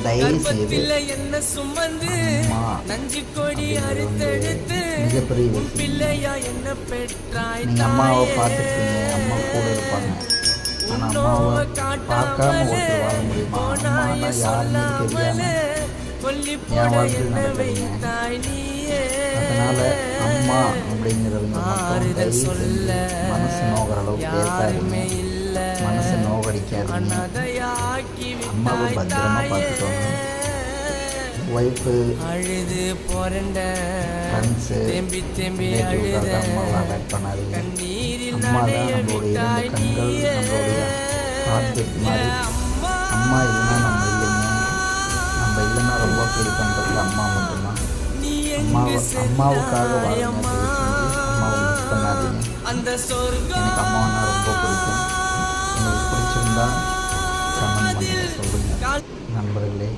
தயவு செய்து அம்மா அப்படிங்கிறது மிகப்பெரிய விஷயம். நீங்கள் அம்மாவை பார்த்துருப்பீங்க, அம்மா கூட இருப்பாங்க. ஆனால் அம்மாவை பார்க்காம ஒருத்தர் வாழ முடியுமா? அம்மானா யாருன்னு தெரியாமல் என் வாழ்க்கையில் நடக்குதுங்க. அதனால் அம்மா அப்படிங்கிறவங்க மட்டும் தயவு செஞ்சு மனசு நோகிற அளவுக்கு பேசாதீங்க, மனசை நோகடிக்காதீங்க. அம்மாவை பத்திரமா பார்த்துக்கோங்க. ஒய்ஃபு, ஃப்ரெண்ட்ஸு, ரிலேட்டிவ்காக அம்மாவை அட்டாக் பண்ணாதீங்க. அம்மா தான் நம்மளுடைய இரண்டு கண்கள், நம்மளுடைய ஹார்ட் பீட் மாதிரி. அம்மா இல்லைன்னா நம்ம இல்லைங்க. நம்ம இல்லைன்னா ரொம்ப ஃபீல் பண்ணுறது அம்மா மட்டும்தான். அம்மாவுக்காக வாழுங்க. அம்மாவை மிஸ் பண்ணாதீங்க. எனக்கு அம்மாவுன்னா ரொம்ப பிடிக்கும். உங்களுக்கு பிடிச்சிருந்தா கமெண்ட் பண்ணி சொல்லுங்கள் நண்பர்களே.